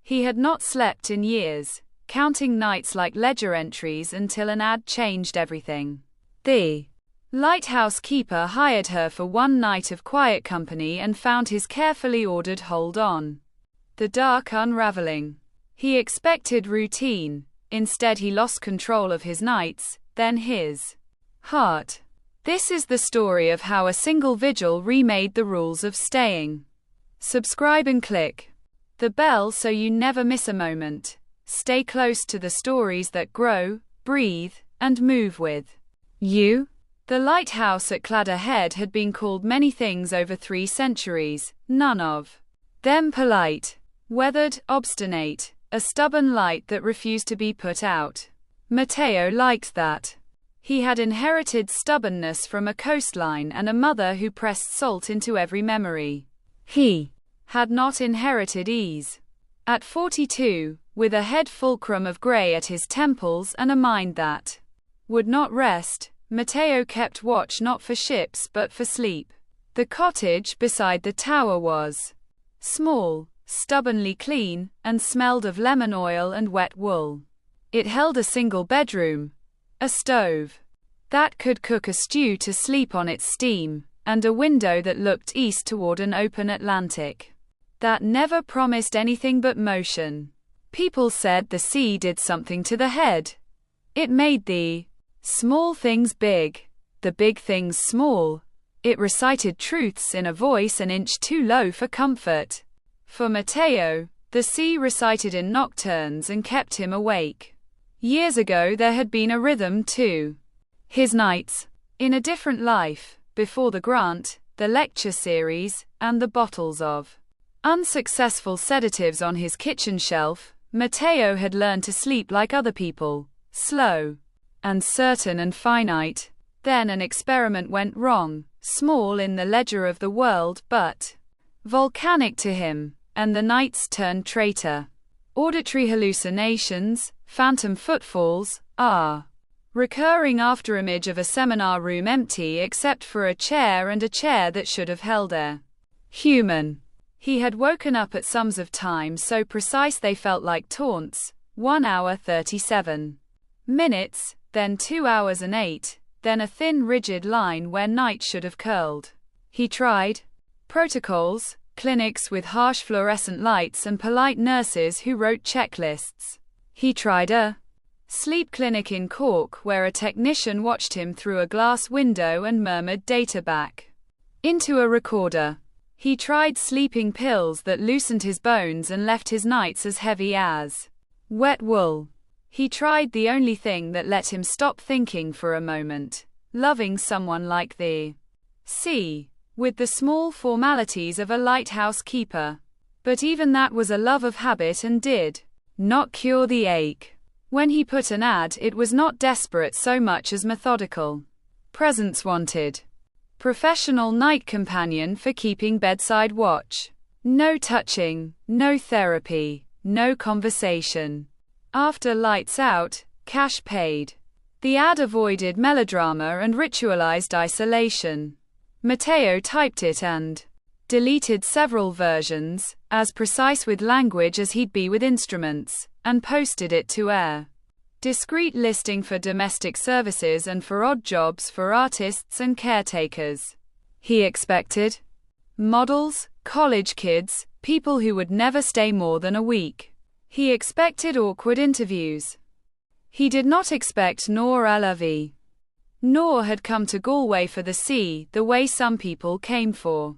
He had not slept in years, counting nights like ledger entries until an ad changed everything. The lighthouse keeper hired her for one night of quiet company and found his carefully ordered hold on the dark unraveling. He expected routine. Instead, he lost control of his nights, then his heart. This is the story of how a single vigil remade the rules of staying. Subscribe and click the bell so you never miss a moment. Stay close to the stories that grow, breathe, and move with you. The lighthouse at Cladderhead had been called many things over 3 centuries, none of them polite. Weathered, obstinate, a stubborn light that refused to be put out. Matteo liked that. He had inherited stubbornness from a coastline and a mother who pressed salt into every memory. He had not inherited ease. At 42, with a head fulcrum of grey at his temples and a mind that would not rest, Matteo kept watch not for ships but for sleep. The cottage beside the tower was small, stubbornly clean, and smelled of lemon oil and wet wool. It held a single bedroom, a stove that could cook a stew to sleep on its steam, and a window that looked east toward an open Atlantic that never promised anything but motion. People said the sea did something to the head. It made the small things big, the big things small. It recited truths in a voice an inch too low for comfort. For Matteo, the sea recited in nocturnes and kept him awake. Years ago there had been a rhythm to his nights. In a different life, before the grant, the lecture series, and the bottles of unsuccessful sedatives on his kitchen shelf, Matteo had learned to sleep like other people, slow and certain and finite. Then an experiment went wrong, small in the ledger of the world, but volcanic to him, and the nights turned traitor. Auditory hallucinations, phantom footfalls, recurring afterimage of a seminar room empty except for a chair and a chair that should have held a human. He had woken up at sums of time so precise they felt like taunts, 1 hour 37 minutes, then 2 hours and 8, then a thin rigid line where night should have curled. He tried protocols, clinics with harsh fluorescent lights and polite nurses who wrote checklists. He tried a sleep clinic in Cork where a technician watched him through a glass window and murmured data back into a recorder. He tried sleeping pills that loosened his bones and left his nights as heavy as wet wool. He tried the only thing that let him stop thinking for a moment, loving someone like the sea, with the small formalities of a lighthouse keeper. But even that was a love of habit and did not cure the ache. When he put an ad, it was not desperate so much as methodical. Presence wanted. Professional night companion for keeping bedside watch. No touching, no therapy, no conversation. After lights out, cash paid. The ad avoided melodrama and ritualized isolation. Matteo typed it and deleted several versions, as precise with language as he'd be with instruments, and posted it to air. Discreet listing for domestic services and for odd jobs for artists and caretakers. He expected models, college kids, people who would never stay more than a week. He expected awkward interviews. He did not expect Noor Alavi. Noor had come to Galway for the sea, the way some people came for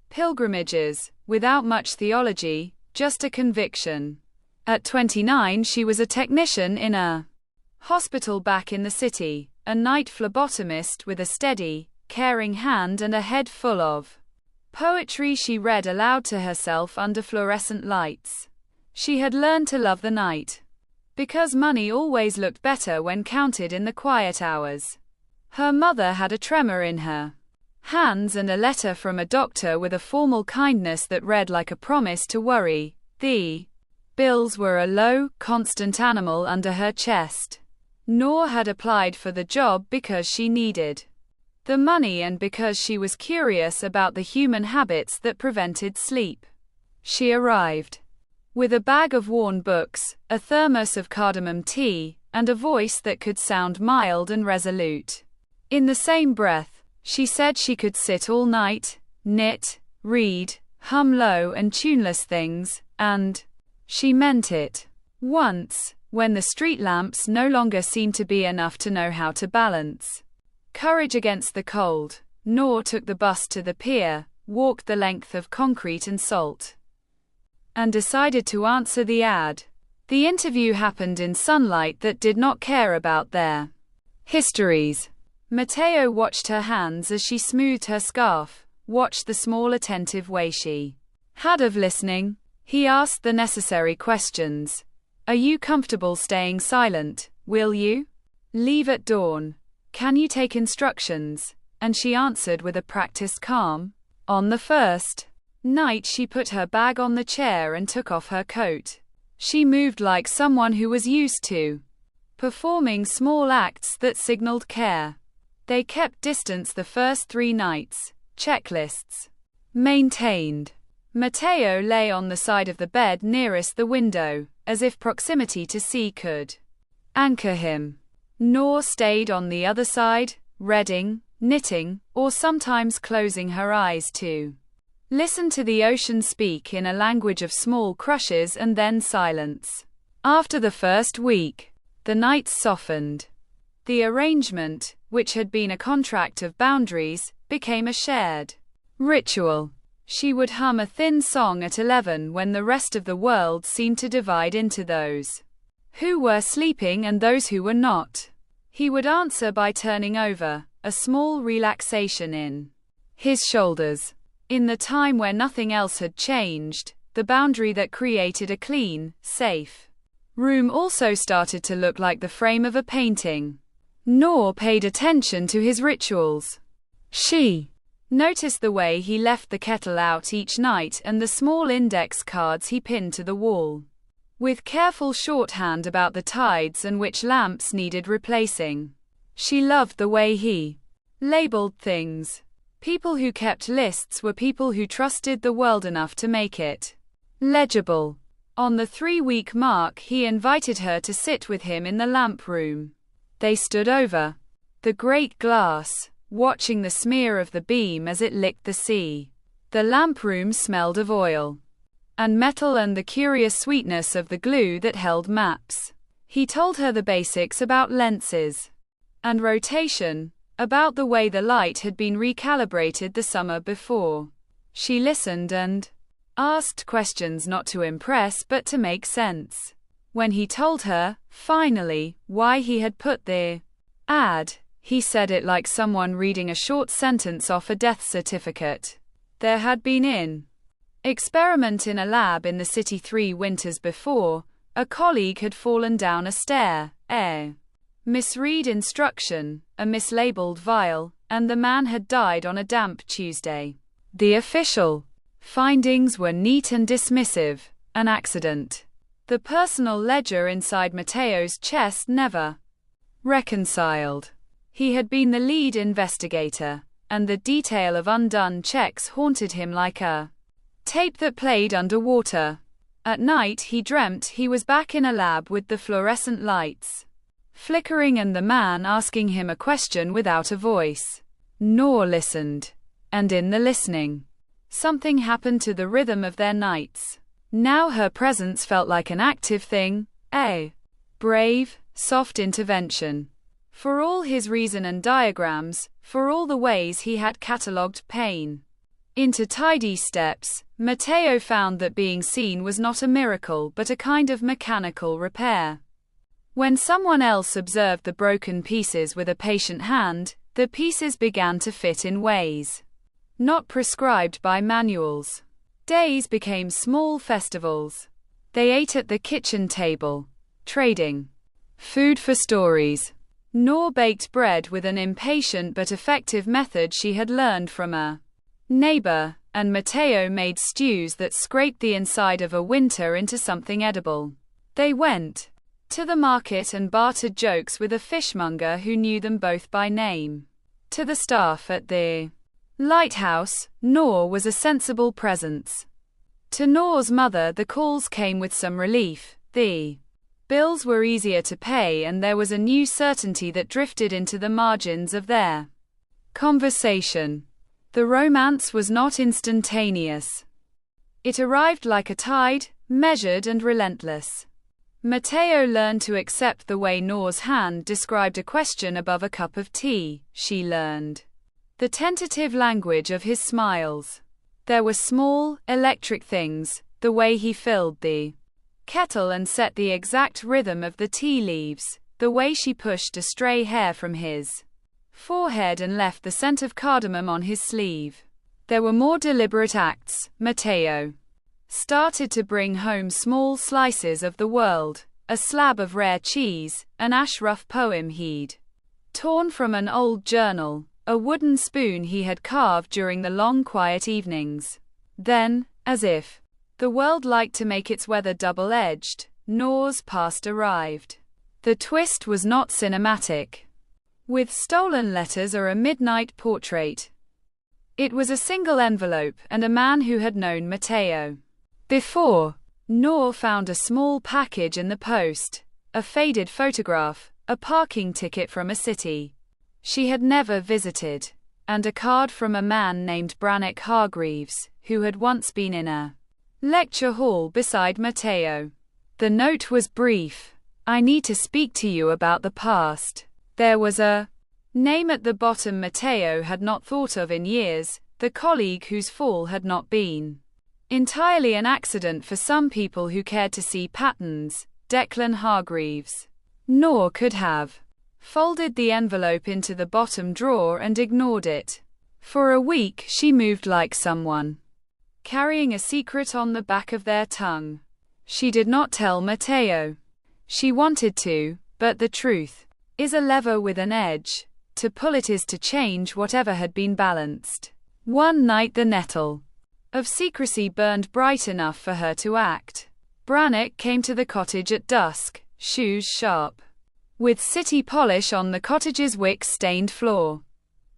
pilgrimages, without much theology, just a conviction. At 29 she was a technician in a hospital back in the city, a night phlebotomist with a steady, caring hand and a head full of poetry she read aloud to herself under fluorescent lights. She had learned to love the night, because money always looked better when counted in the quiet hours. Her mother had a tremor in her hands and a letter from a doctor with a formal kindness that read like a promise to worry. The bills were a low, constant animal under her chest. Noor had applied for the job because she needed the money and because she was curious about the human habits that prevented sleep. She arrived with a bag of worn books, a thermos of cardamom tea, and a voice that could sound mild and resolute. In the same breath, she said she could sit all night, knit, read, hum low and tuneless things, and she meant it. Once, when the street lamps no longer seemed to be enough to know how to balance courage against the cold, Noor took the bus to the pier, walked the length of concrete and salt, and decided to answer the ad. The interview happened in sunlight that did not care about their histories. Matteo watched her hands as she smoothed her scarf, watched the small attentive way she had of listening. He asked the necessary questions. Are you comfortable staying silent? Will you leave at dawn? Can you take instructions? And she answered with a practiced calm. On the first night she put her bag on the chair and took off her coat. She moved like someone who was used to performing small acts that signaled care. They kept distance the first 3 nights. Checklists maintained. Matteo lay on the side of the bed nearest the window, as if proximity to sea could anchor him. Noor stayed on the other side, reading, knitting, or sometimes closing her eyes to listen to the ocean speak in a language of small crushes and then silence. After the first week, the nights softened. The arrangement, which had been a contract of boundaries, became a shared ritual. She would hum a thin song at 11 when the rest of the world seemed to divide into those who were sleeping and those who were not. He would answer by turning over, a small relaxation in his shoulders. In the time where nothing else had changed, the boundary that created a clean, safe room also started to look like the frame of a painting. Noor paid attention to his rituals. She noticed the way he left the kettle out each night and the small index cards he pinned to the wall, with careful shorthand about the tides and which lamps needed replacing. She loved the way he labeled things. People who kept lists were people who trusted the world enough to make it legible. On the 3-week mark, he invited her to sit with him in the lamp room. They stood over the great glass, watching the smear of the beam as it licked the sea. The lamp room smelled of oil and metal and the curious sweetness of the glue that held maps. He told her the basics about lenses and rotation, about the way the light had been recalibrated the summer before. She listened and asked questions not to impress but to make sense. When he told her, finally, why he had put the ad, he said it like someone reading a short sentence off a death certificate. There had been an experiment in a lab in the city 3 winters before. A colleague had fallen down a stair, misread instruction, a mislabeled vial, and the man had died on a damp Tuesday. The official findings were neat and dismissive, an accident. The personal ledger inside Matteo's chest never reconciled. He had been the lead investigator, and the detail of undone checks haunted him like a tape that played underwater. At night he dreamt he was back in a lab with the fluorescent lights flickering and the man asking him a question without a voice. Noor listened. And in the listening, something happened to the rhythm of their nights. Now her presence felt like an active thing, a brave, soft intervention. For all his reason and diagrams, for all the ways he had catalogued pain into tidy steps, Matteo found that being seen was not a miracle but a kind of mechanical repair. When someone else observed the broken pieces with a patient hand, the pieces began to fit in ways not prescribed by manuals. Days became small festivals. They ate at the kitchen table, trading food for stories. Noor baked bread with an impatient but effective method she had learned from a neighbor, and Matteo made stews that scraped the inside of a winter into something edible. They went to the market and bartered jokes with a fishmonger who knew them both by name. To the staff at the lighthouse, Noor was a sensible presence. To Noor's mother, the calls came with some relief. The bills were easier to pay, and there was a new certainty that drifted into the margins of their conversation. The romance was not instantaneous. It arrived like a tide, measured and relentless. Matteo learned to accept the way Noor's hand described a question above a cup of tea. She learned the tentative language of his smiles. There were small, electric things, the way he filled the kettle and set the exact rhythm of the tea leaves, the way she pushed a stray hair from his forehead and left the scent of cardamom on his sleeve. There were more deliberate acts. Matteo started to bring home small slices of the world, a slab of rare cheese, an Ashraf poem he'd torn from an old journal, a wooden spoon he had carved during the long quiet evenings. Then, as if the world liked to make its weather double-edged, Noor's past arrived. The twist was not cinematic, with stolen letters or a midnight portrait. It was a single envelope, and a man who had known Matteo before. Noor found a small package in the post, a faded photograph, a parking ticket from a city she had never visited, and a card from a man named Brannick Hargreaves, who had once been in a lecture hall beside Matteo. The note was brief. "I need to speak to you about the past." There was a name at the bottom Matteo had not thought of in years, the colleague whose fall had not been entirely an accident for some people who cared to see patterns, Declan Hargreaves. Noor could have folded the envelope into the bottom drawer and ignored it. For a week she moved like someone carrying a secret on the back of their tongue. She did not tell Matteo. She wanted to, but the truth is a lever with an edge. To pull it is to change whatever had been balanced. One night the nettle of secrecy burned bright enough for her to act. Brannick came to the cottage at dusk, shoes sharp, with city polish on the cottage's wick-stained floor.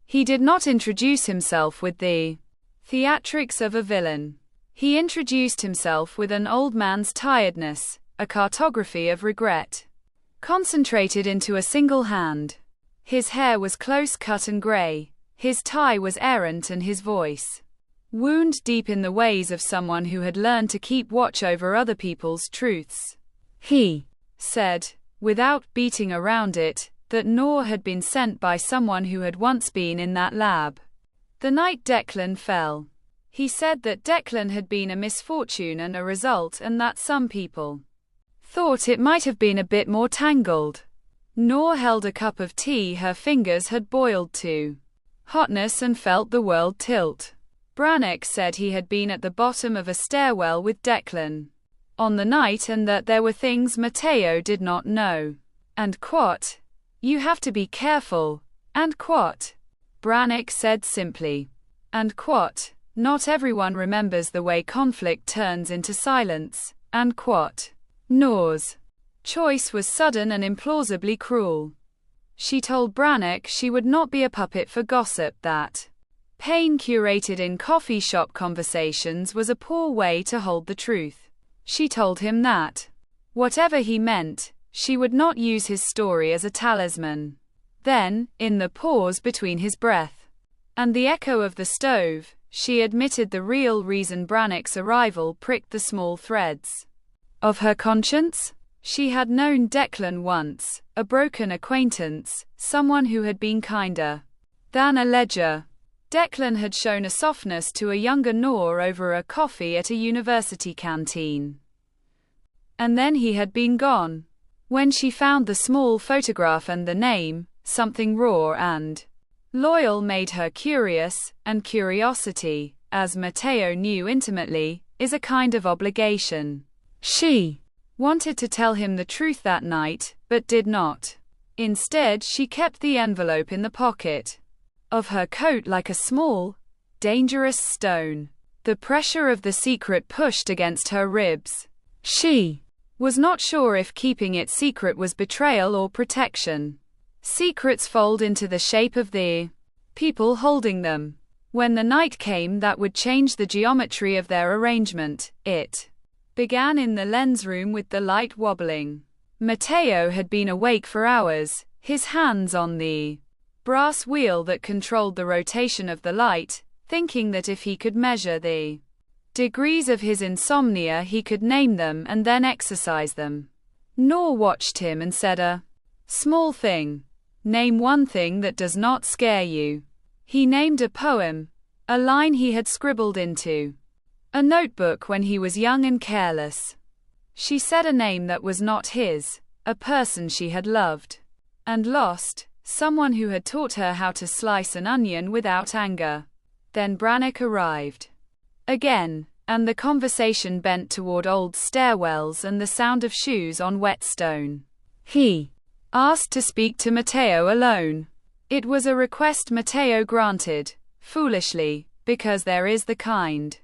He did not introduce himself with the theatrics of a villain. He introduced himself with an old man's tiredness, a cartography of regret, concentrated into a single hand. His hair was close-cut and grey, his tie was errant, and his voice wound deep in the ways of someone who had learned to keep watch over other people's truths. He said, without beating around it, that Noor had been sent by someone who had once been in that lab the night Declan fell. He said that Declan had been a misfortune and a result, and that some people thought it might have been a bit more tangled. Noor held a cup of tea her fingers had boiled to hotness and felt the world tilt. Brannick said he had been at the bottom of a stairwell with Declan on the night, and that there were things Matteo did not know. And quote, "You have to be careful," and quote, Brannick said simply. And quote, "Not everyone remembers the way conflict turns into silence," and quote. Noor's choice was sudden and implausibly cruel. She told Brannick she would not be a puppet for gossip, that pain curated in coffee shop conversations was a poor way to hold the truth. She told him that, whatever he meant, she would not use his story as a talisman. Then, in the pause between his breath and the echo of the stove, she admitted the real reason Brannick's arrival pricked the small threads of her conscience. She had known Declan once, a broken acquaintance, someone who had been kinder than a ledger. Declan had shown a softness to a younger Noor over a coffee at a university canteen. And then he had been gone. When she found the small photograph and the name, something raw and loyal made her curious, and curiosity, as Matteo knew intimately, is a kind of obligation. She wanted to tell him the truth that night, but did not. Instead, she kept the envelope in the pocket of her coat like a small, dangerous stone. The pressure of the secret pushed against her ribs. She was not sure if keeping it secret was betrayal or protection. Secrets fold into the shape of the people holding them. When the night came that would change the geometry of their arrangement, it began in the lens room with the light wobbling. Matteo had been awake for hours, his hands on the brass wheel that controlled the rotation of the light, thinking that if he could measure the degrees of his insomnia he could name them and then exercise them. Nor watched him and said, "A small thing. Name one thing that does not scare you." He named a poem, a line he had scribbled into a notebook when he was young and careless. She said a name that was not his, a person she had loved and lost, someone who had taught her how to slice an onion without anger. Then Brannick arrived again, and the conversation bent toward old stairwells and the sound of shoes on wet stone. He asked to speak to Matteo alone. It was a request Matteo granted, foolishly, because there is the kind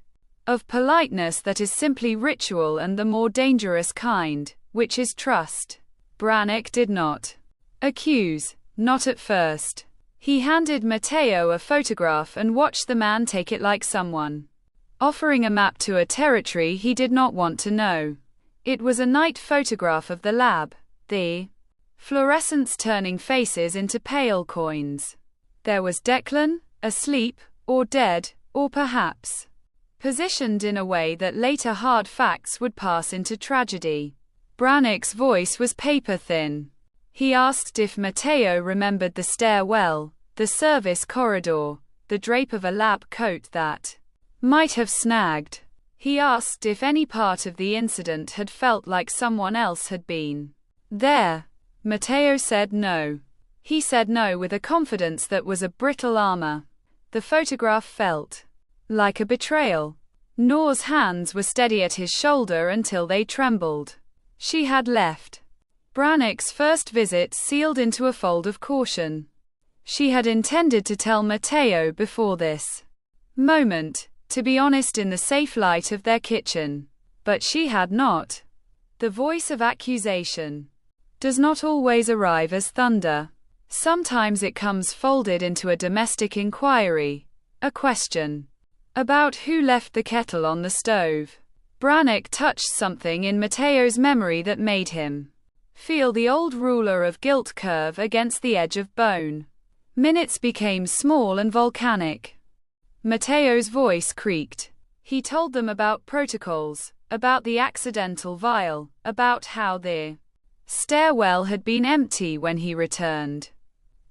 of politeness that is simply ritual and the more dangerous kind, which is trust. Brannick did not accuse, not at first. He handed Matteo a photograph and watched the man take it like someone offering a map to a territory he did not want to know. It was a night photograph of the lab, the fluorescence turning faces into pale coins. There was Declan, asleep, or dead, or perhaps positioned in a way that later hard facts would pass into tragedy. Brannick's voice was paper-thin. He asked if Matteo remembered the stairwell, the service corridor, the drape of a lab coat that might have snagged. He asked if any part of the incident had felt like someone else had been there. Matteo said no. He said no with a confidence that was a brittle armor. The photograph felt like a betrayal. Nora's hands were steady at his shoulder until they trembled. She had left Brannick's first visit sealed into a fold of caution. She had intended to tell Matteo before this moment, to be honest, in the safe light of their kitchen. But she had not. The voice of accusation does not always arrive as thunder. Sometimes it comes folded into a domestic inquiry, a question about who left the kettle on the stove. Brannick touched something in Matteo's memory that made him feel the old ruler of guilt curve against the edge of bone. Minutes became small and volcanic. Matteo's voice creaked. He told them about protocols, about the accidental vial, about how the stairwell had been empty when he returned.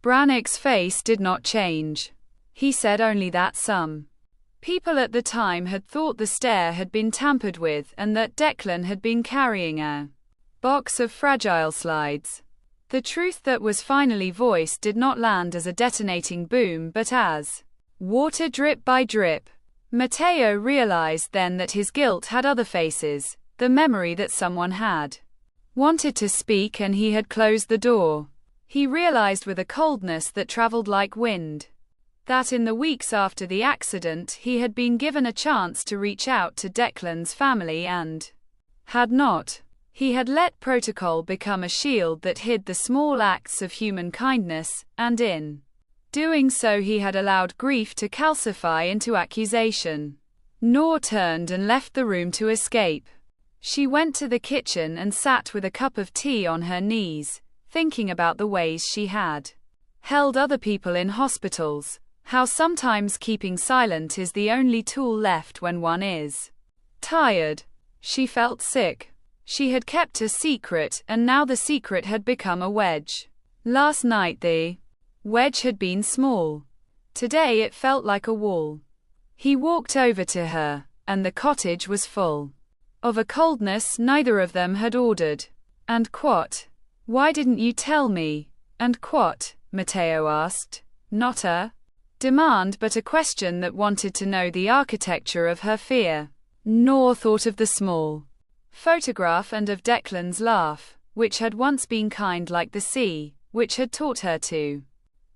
Brannick's face did not change. He said only that some people at the time had thought the stair had been tampered with and that Declan had been carrying a box of fragile slides. The truth that was finally voiced did not land as a detonating boom but as water drip by drip. Matteo realized then that his guilt had other faces, the memory that someone had wanted to speak and he had closed the door. He realized with a coldness that traveled like wind that in the weeks after the accident he had been given a chance to reach out to Declan's family and had not. He had let protocol become a shield that hid the small acts of human kindness, and in doing so he had allowed grief to calcify into accusation. Nora turned and left the room to escape. She went to the kitchen and sat with a cup of tea on her knees, thinking about the ways she had held other people in hospitals, how sometimes keeping silent is the only tool left when one is tired. She felt sick. She had kept a secret, and now the secret had become a wedge. Last night the wedge had been small. Today it felt like a wall. He walked over to her, and the cottage was full of a coldness neither of them had ordered. "And what? Why didn't you tell me? And what?" Matteo asked. Not a demand but a question that wanted to know the architecture of her fear. Nora thought of the small photograph and of Declan's laugh, which had once been kind like the sea, which had taught her to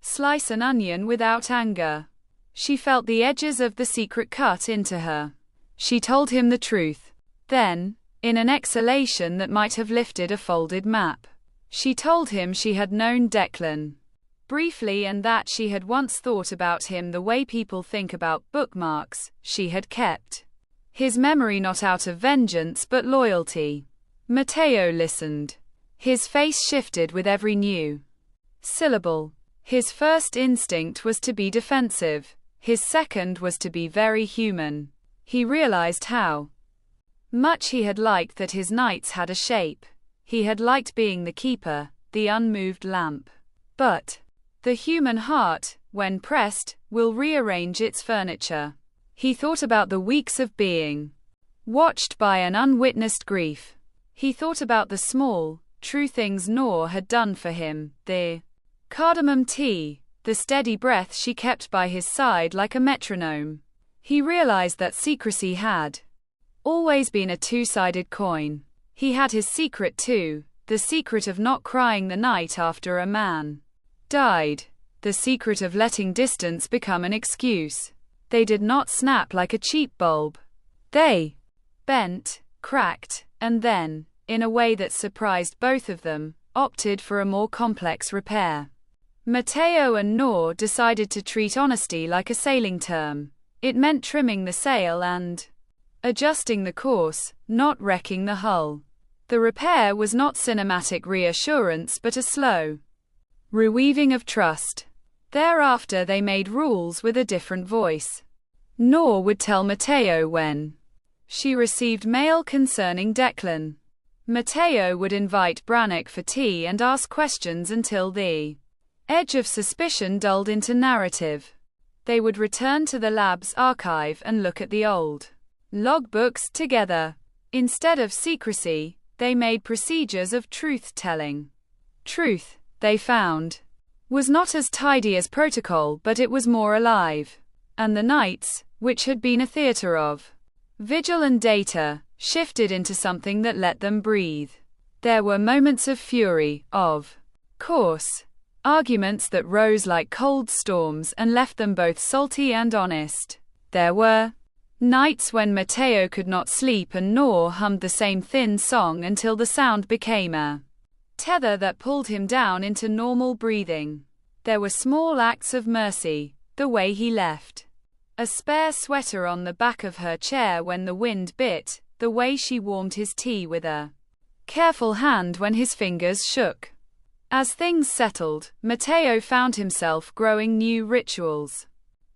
slice an onion without anger. She felt the edges of the secret cut into her. She told him the truth. Then, in an exhalation that might have lifted a folded map, she told him she had known Declan briefly, and that she had once thought about him the way people think about bookmarks. She had kept his memory not out of vengeance but loyalty. Matteo listened. His face shifted with every new syllable. His first instinct was to be defensive. His second was to be very human. He realized how much he had liked that his nights had a shape. He had liked being the keeper, the unmoved lamp. But the human heart, when pressed, will rearrange its furniture. He thought about the weeks of being watched by an unwitnessed grief. He thought about the small, true things Noor had done for him, the cardamom tea, the steady breath she kept by his side like a metronome. He realized that secrecy had always been a two-sided coin. He had his secret too, the secret of not crying the night after a man died, the secret of letting distance become an excuse. They did not snap like a cheap bulb. They bent, cracked, and then, in a way that surprised both of them, opted for a more complex repair. Matteo and Noor decided to treat honesty like a sailing term. It meant trimming the sail and adjusting the course, not wrecking the hull. The repair was not cinematic reassurance but a slow reweaving of trust. Thereafter they made rules with a different voice. Noor would tell Matteo when she received mail concerning Declan. Matteo would invite Brannock for tea and ask questions until the edge of suspicion dulled into narrative. They would return to the lab's archive and look at the old logbooks together. Instead of secrecy, they made procedures of truth-telling. Truth, they found, was not as tidy as protocol, but it was more alive. And the nights, which had been a theater of vigil and data, shifted into something that let them breathe. There were moments of fury, of course, arguments that rose like cold storms and left them both salty and honest. There were nights when Matteo could not sleep and Noor hummed the same thin song until the sound became a tether that pulled him down into normal breathing. There were small acts of mercy, the way he left a spare sweater on the back of her chair when the wind bit, the way she warmed his tea with a careful hand when his fingers shook. As things settled, Matteo found himself growing new rituals.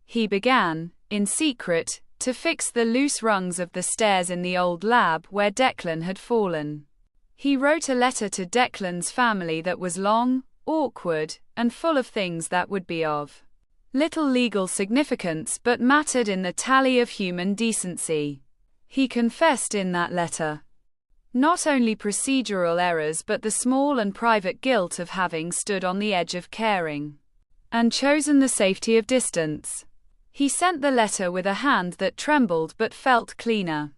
He began, in secret, to fix the loose rungs of the stairs in the old lab where Declan had fallen. He wrote a letter to Declan's family that was long, awkward, and full of things that would be of little legal significance but mattered in the tally of human decency. He confessed in that letter not only procedural errors but the small and private guilt of having stood on the edge of caring and chosen the safety of distance. He sent the letter with a hand that trembled but felt cleaner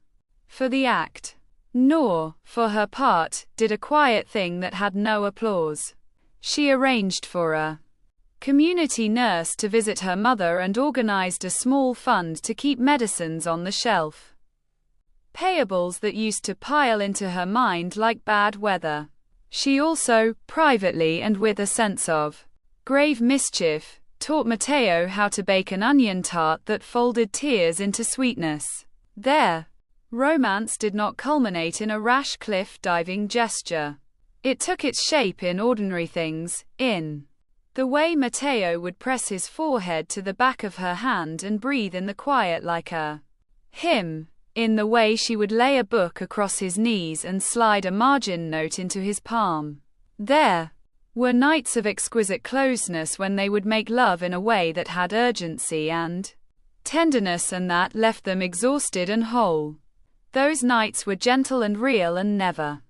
for the act. Noor, for her part, did a quiet thing that had no applause. She arranged for a community nurse to visit her mother and organized a small fund to keep medicines on the shelf. Payables that used to pile into her mind like bad weather. She also, privately and with a sense of grave mischief, taught Matteo how to bake an onion tart that folded tears into sweetness. Their romance did not culminate in a rash cliff-diving gesture. It took its shape in ordinary things, in the way Matteo would press his forehead to the back of her hand and breathe in the quiet like a hymn, in the way she would lay a book across his knees and slide a margin note into his palm. There were nights of exquisite closeness when they would make love in a way that had urgency and tenderness and that left them exhausted and whole. Those nights were gentle and real and never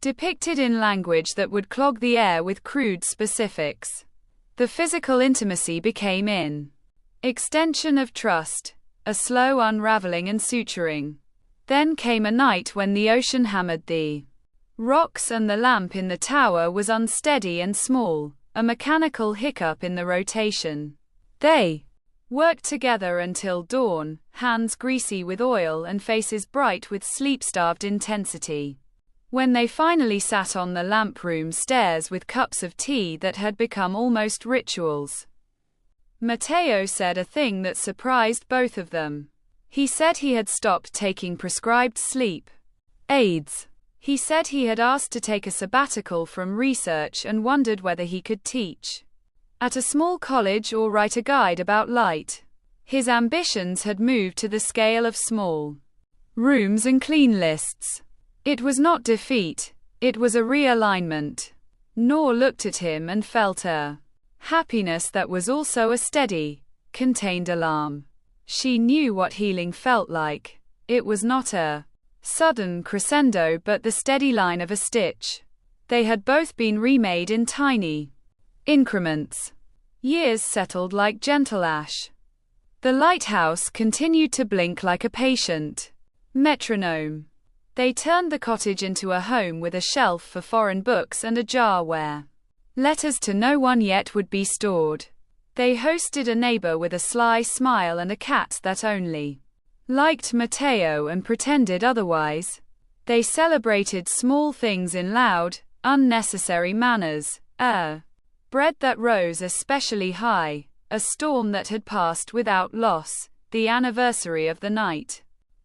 depicted in language that would clog the air with crude specifics. The physical intimacy became an extension of trust, a slow unraveling and suturing. Then came a night when the ocean hammered the rocks and the lamp in the tower was unsteady and small, a mechanical hiccup in the rotation. They worked together until dawn, hands greasy with oil and faces bright with sleep-starved intensity. When they finally sat on the lamp room stairs with cups of tea that had become almost rituals, Matteo said a thing that surprised both of them. He said he had stopped taking prescribed sleep aids. He said he had asked to take a sabbatical from research and wondered whether he could teach at a small college or write a guide about light. His ambitions had moved to the scale of small rooms and clean lists. It was not defeat, it was a realignment. Noor looked at him and felt a happiness that was also a steady, contained alarm. She knew what healing felt like. It was not a sudden crescendo but the steady line of a stitch. They had both been remade in tiny increments. Years settled like gentle ash. The lighthouse continued to blink like a patient metronome. They turned the cottage into a home with a shelf for foreign books and a jar where letters to no one yet would be stored. They hosted a neighbor with a sly smile and a cat that only liked Matteo and pretended otherwise. They celebrated small things in loud, unnecessary manners. Bread that rose especially high, a storm that had passed without loss, the anniversary of the night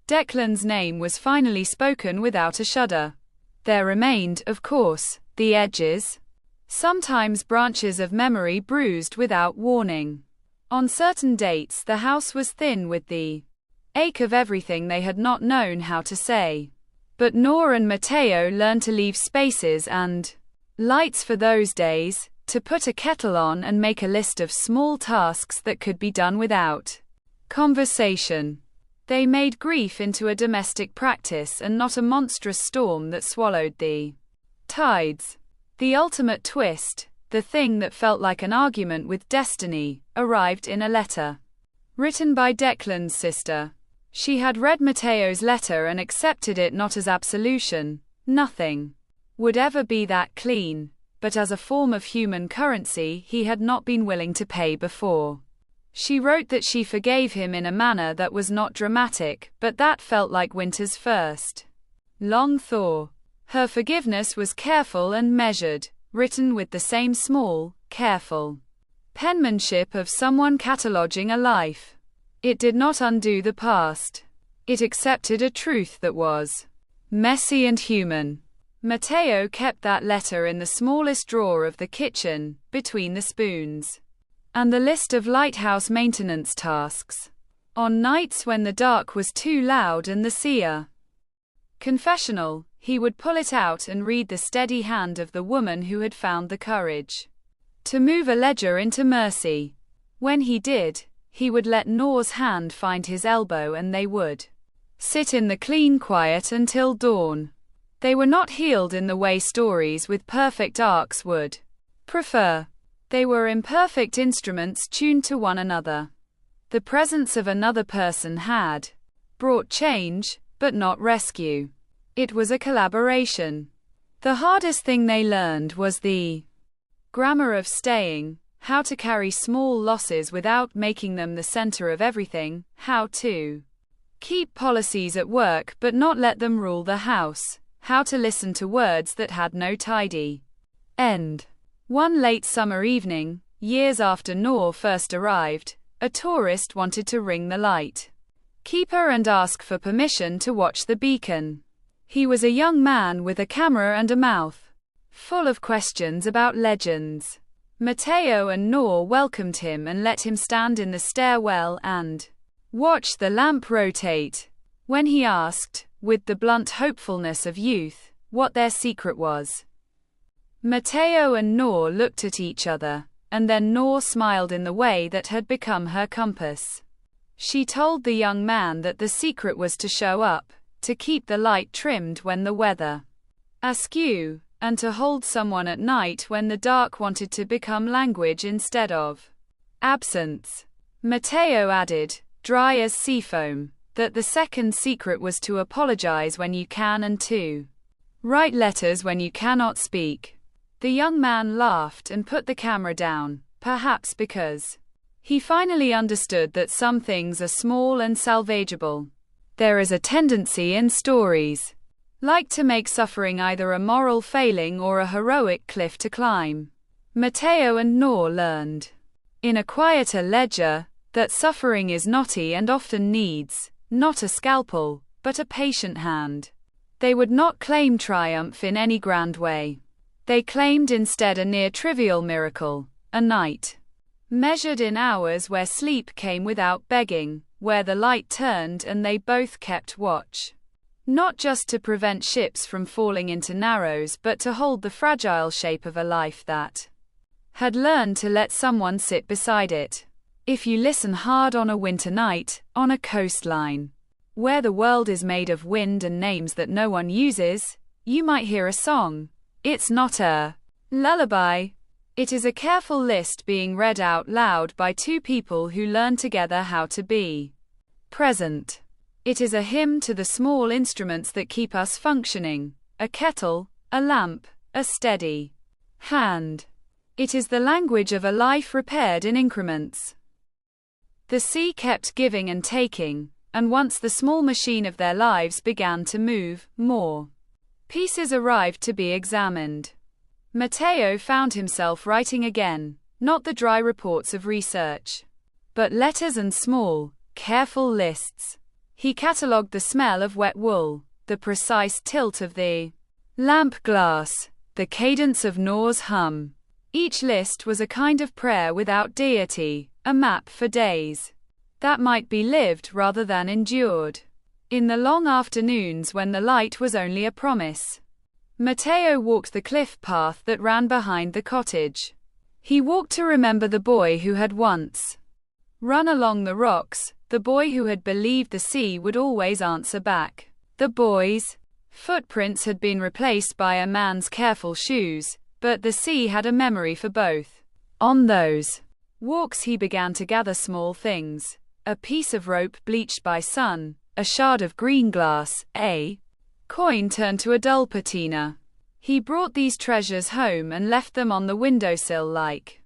Declan's name was finally spoken without a shudder. There remained, of course, the edges. Sometimes branches of memory bruised without warning. On certain dates the house was thin with the ache of everything they had not known how to say. But Noor and Matteo learned to leave spaces and lights for those days, to put a kettle on and make a list of small tasks that could be done without conversation. They made grief into a domestic practice and not a monstrous storm that swallowed the tides. The ultimate twist, the thing that felt like an argument with destiny, arrived in a letter written by Declan's sister. She had read Matteo's letter and accepted it not as absolution, nothing would ever be that clean, but as a form of human currency he had not been willing to pay before. She wrote that she forgave him in a manner that was not dramatic, but that felt like winter's first long thaw. Her forgiveness was careful and measured, written with the same small, careful penmanship of someone cataloging a life. It did not undo the past. It accepted a truth that was messy and human. Matteo kept that letter in the smallest drawer of the kitchen, between the spoons and the list of lighthouse maintenance tasks. On nights when the dark was too loud and the seer confessional, he would pull it out and read the steady hand of the woman who had found the courage to move a ledger into mercy. When he did, he would let Noor's hand find his elbow and they would sit in the clean quiet until dawn. They were not healed in the way stories with perfect arcs would prefer. They were imperfect instruments tuned to one another. The presence of another person had brought change, but not rescue. It was a collaboration. The hardest thing they learned was the grammar of staying, how to carry small losses without making them the center of everything, how to keep policies at work but not let them rule the house, how to listen to words that had no tidy end. One late summer evening, years after Noor first arrived, a tourist wanted to ring the light keeper and ask for permission to watch the beacon. He was a young man with a camera and a mouth full of questions about legends. Matteo and Noor welcomed him and let him stand in the stairwell and watch the lamp rotate. When he asked, with the blunt hopefulness of youth, what their secret was, Matteo and Noor looked at each other, and then Noor smiled in the way that had become her compass. She told the young man that the secret was to show up, to keep the light trimmed when the weather askew, and to hold someone at night when the dark wanted to become language instead of absence. Matteo added, dry as seafoam, that the second secret was to apologize when you can and to write letters when you cannot speak. The young man laughed and put the camera down, perhaps because he finally understood that some things are small and salvageable. There is a tendency in stories like to make suffering either a moral failing or a heroic cliff to climb. Matteo and Nor learned, in a quieter ledger, that suffering is knotty and often needs, not a scalpel, but a patient hand. They would not claim triumph in any grand way. They claimed instead a near-trivial miracle, a night measured in hours where sleep came without begging, where the light turned and they both kept watch. Not just to prevent ships from falling into narrows, but to hold the fragile shape of a life that had learned to let someone sit beside it. If you listen hard on a winter night, on a coastline, where the world is made of wind and names that no one uses, you might hear a song. It's not a lullaby. It is a careful list being read out loud by two people who learn together how to be present. It is a hymn to the small instruments that keep us functioning, a kettle, a lamp, a steady hand. It is the language of a life repaired in increments. The sea kept giving and taking, and once the small machine of their lives began to move, more pieces arrived to be examined. Matteo found himself writing again, not the dry reports of research, but letters and small, careful lists. He catalogued the smell of wet wool, the precise tilt of the lamp glass, the cadence of Nor's hum. Each list was a kind of prayer without deity, a map for days that might be lived rather than endured. In the long afternoons when the light was only a promise, Matteo walked the cliff path that ran behind the cottage. He walked to remember the boy who had once run along the rocks, the boy who had believed the sea would always answer back. The boy's footprints had been replaced by a man's careful shoes, but the sea had a memory for both. On those walks he began to gather small things. A piece of rope bleached by sun, a shard of green glass, a coin turned to a dull patina. He brought these treasures home and left them on the windowsill like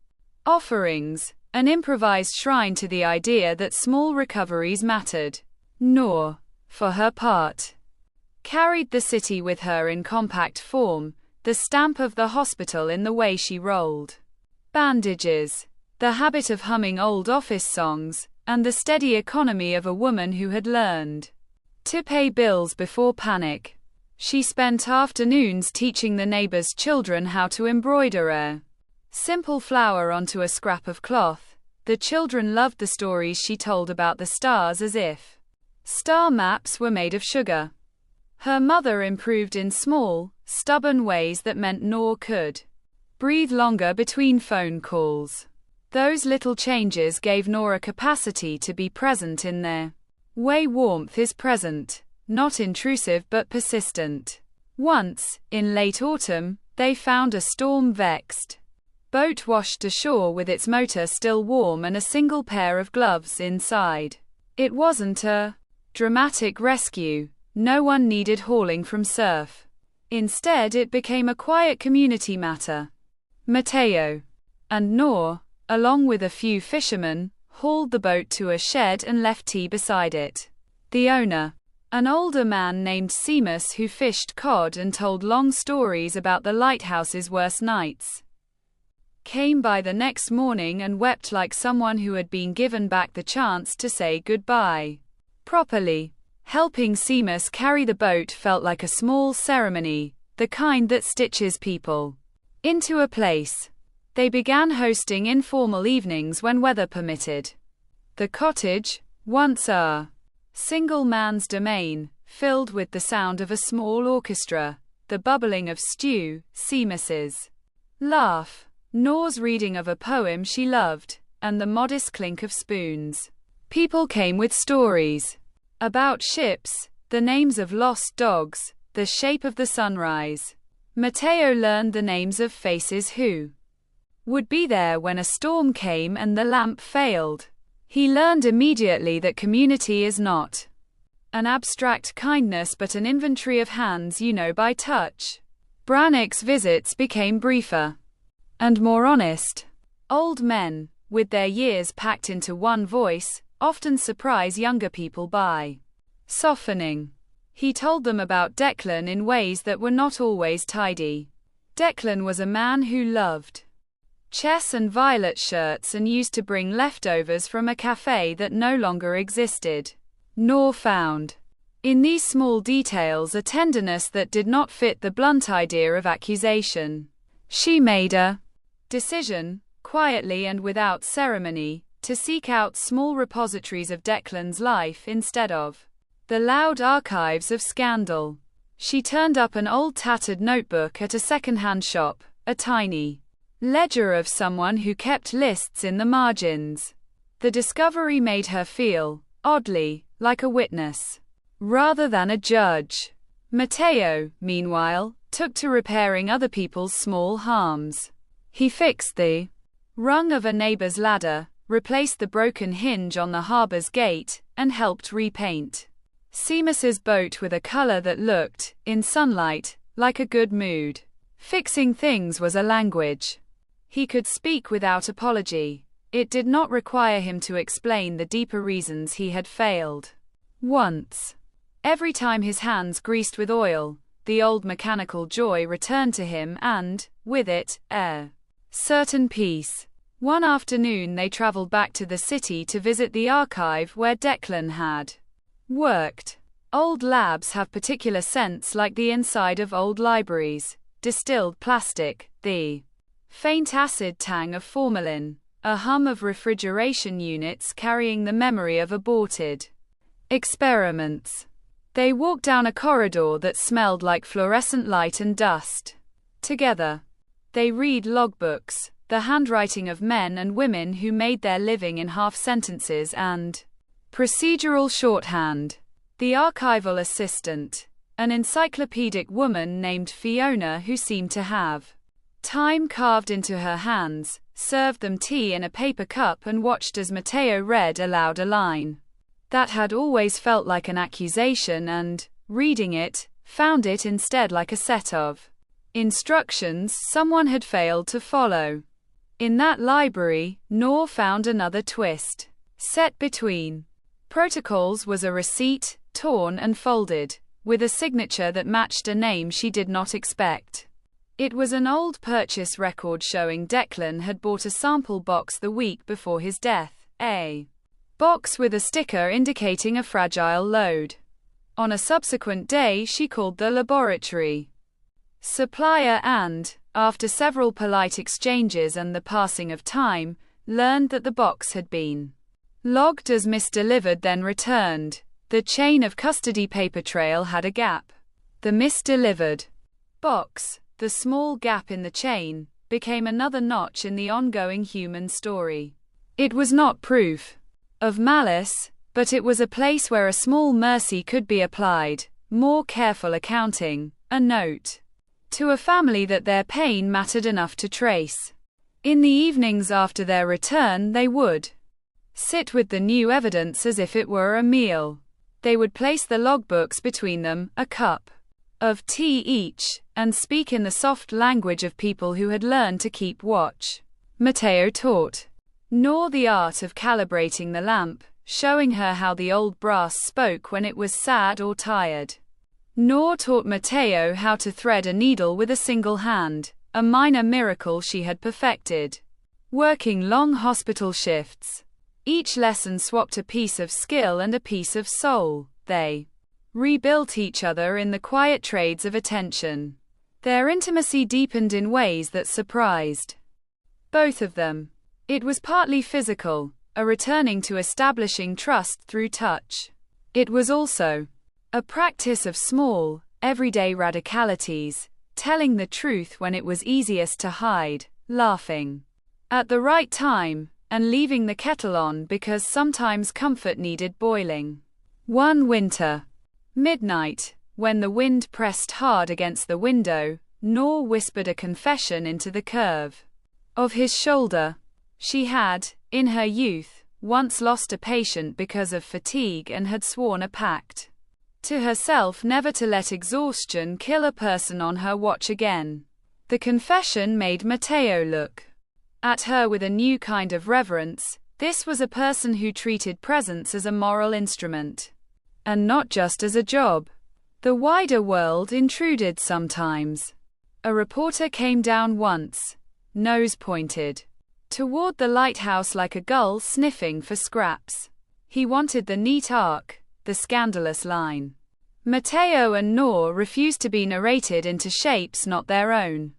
offerings, an improvised shrine to the idea that small recoveries mattered. Nor, for her part, carried the city with her in compact form, the stamp of the hospital in the way she rolled bandages, the habit of humming old office songs, and the steady economy of a woman who had learned to pay bills before panic. She spent afternoons teaching the neighbors' children how to embroider a simple flower onto a scrap of cloth. The children loved the stories she told about the stars as if star maps were made of sugar. Her mother improved in small, stubborn ways that meant Nor could breathe longer between phone calls. Those little changes gave Nor a capacity to be present in their way. Warmth is present, not intrusive but persistent. Once, in late autumn, they found a storm-vexed boat washed ashore with its motor still warm and a single pair of gloves inside. It wasn't a dramatic rescue. No one needed hauling from surf. Instead, it became a quiet community matter. Matteo and Nor, along with a few fishermen, hauled the boat to a shed and left tea beside it. The owner, an older man named Seamus who fished cod and told long stories about the lighthouse's worst nights, came by the next morning and wept like someone who had been given back the chance to say goodbye properly. Helping Seamus carry the boat felt like a small ceremony, the kind that stitches people into a place. They began hosting informal evenings when weather permitted. The cottage, once a single man's domain, filled with the sound of a small orchestra, the bubbling of stew, Seamus's laugh, Nor's reading of a poem she loved, and the modest clink of spoons. People came with stories about ships, the names of lost dogs, the shape of the sunrise. Matteo learned the names of faces who would be there when a storm came and the lamp failed. He learned immediately that community is not an abstract kindness but an inventory of hands you know by touch. Brannick's visits became briefer and more honest. Old men, with their years packed into one voice, often surprise younger people by softening He told them about Declan in ways that were not always tidy. Declan was a man who loved chess and violet shirts and used to bring leftovers from a cafe that no longer existed. Nor found in these small details a tenderness that did not fit the blunt idea of accusation. She made a decision, quietly and without ceremony, to seek out small repositories of Declan's life instead of the loud archives of scandal. She turned up an old tattered notebook at a second-hand shop, a tiny ledger of someone who kept lists in the margins. The discovery made her feel, oddly, like a witness, rather than a judge. Matteo, meanwhile, took to repairing other people's small harms. He fixed the rung of a neighbor's ladder, replaced the broken hinge on the harbor's gate, and helped repaint Seamus's boat with a color that looked, in sunlight, like a good mood. Fixing things was a language he could speak without apology. It did not require him to explain the deeper reasons he had failed. Once, every time his hands greased with oil, the old mechanical joy returned to him and, with it, a certain peace. One afternoon they traveled back to the city to visit the archive where Declan had worked. Old labs have particular scents like the inside of old libraries, distilled plastic, the faint acid tang of formalin, a hum of refrigeration units carrying the memory of aborted experiments. They walked down a corridor that smelled like fluorescent light and dust. Together, they read logbooks, the handwriting of men and women who made their living in half-sentences and procedural shorthand. The archival assistant, an encyclopedic woman named Fiona who seemed to have time carved into her hands, served them tea in a paper cup and watched as Matteo read aloud a line that had always felt like an accusation and, reading it, found it instead like a set of instructions someone had failed to follow. In that library, Nor found another twist. Set between protocols was a receipt, torn and folded, with a signature that matched a name she did not expect. It was an old purchase record showing Declan had bought a sample box the week before his death, a box with a sticker indicating a fragile load. On a subsequent day she called the laboratory supplier and, after several polite exchanges and the passing of time, learned that the box had been logged as misdelivered then returned. The chain of custody paper trail had a gap. The misdelivered box, the small gap in the chain, became another notch in the ongoing human story. It was not proof of malice, but it was a place where a small mercy could be applied, more careful accounting, a note to a family that their pain mattered enough to trace. In the evenings after their return they would sit with the new evidence as if it were a meal. They would place the logbooks between them, a cup of tea each, and speak in the soft language of people who had learned to keep watch. Matteo taught Nor the art of calibrating the lamp, showing her how the old brass spoke when it was sad or tired. Nor taught Matteo how to thread a needle with a single hand, a minor miracle she had perfected. Working long hospital shifts, each lesson swapped a piece of skill and a piece of soul. They rebuilt each other in the quiet trades of attention. Their intimacy deepened in ways that surprised both of them. It was partly physical, a returning to establishing trust through touch. It was also a practice of small, everyday radicalities, telling the truth when it was easiest to hide, laughing at the right time, and leaving the kettle on because sometimes comfort needed boiling. One winter midnight, when the wind pressed hard against the window, Nor whispered a confession into the curve of his shoulder. She had, in her youth, once lost a patient because of fatigue and had sworn a pact to herself never to let exhaustion kill a person on her watch again. The confession made Matteo look at her with a new kind of reverence. This was a person who treated presence as a moral instrument, and not just as a job. The wider world intruded sometimes. A reporter came down once, nose pointed toward the lighthouse like a gull sniffing for scraps. He wanted the neat arc, the scandalous line. Matteo and Nor refused to be narrated into shapes not their own.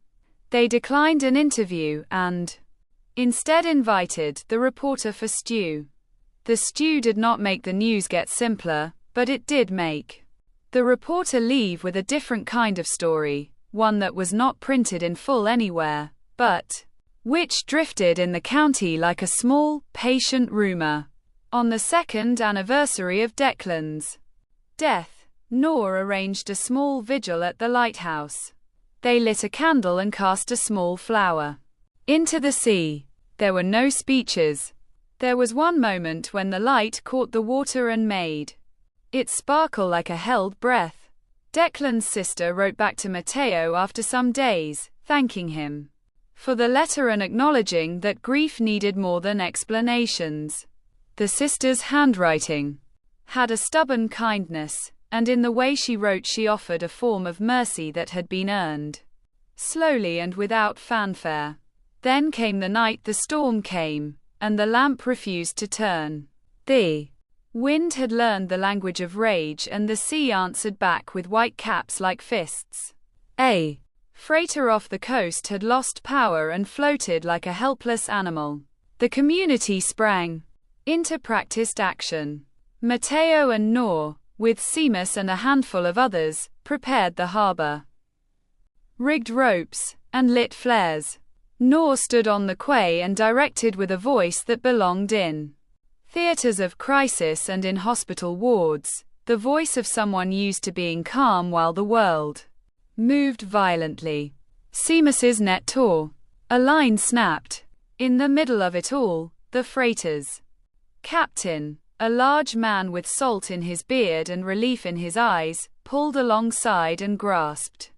They declined an interview and instead invited the reporter for stew. The stew did not make the news get simpler, but it did make the reporter leave with a different kind of story, one that was not printed in full anywhere, but which drifted in the county like a small, patient rumor. On the second anniversary of Declan's death, Nor arranged a small vigil at the lighthouse. They lit a candle and cast a small flower into the sea. There were no speeches. There was one moment when the light caught the water and made it sparkle like a held breath. Declan's sister wrote back to Matteo after some days, thanking him for the letter and acknowledging that grief needed more than explanations. The sister's handwriting had a stubborn kindness, and in the way she wrote she offered a form of mercy that had been earned slowly and without fanfare. Then came the night the storm came, and the lamp refused to turn. The wind had learned the language of rage, and the sea answered back with white caps like fists. A freighter off the coast had lost power and floated like a helpless animal. The community sprang into practiced action. Matteo and Nor, with Seamus and a handful of others, prepared the harbor, rigged ropes, and lit flares. Nor stood on the quay and directed with a voice that belonged in theaters of crisis and in hospital wards, the voice of someone used to being calm while the world moved violently. Seamus's net tore. A line snapped. In the middle of it all, the freighter's captain, a large man with salt in his beard and relief in his eyes, pulled alongside and grasped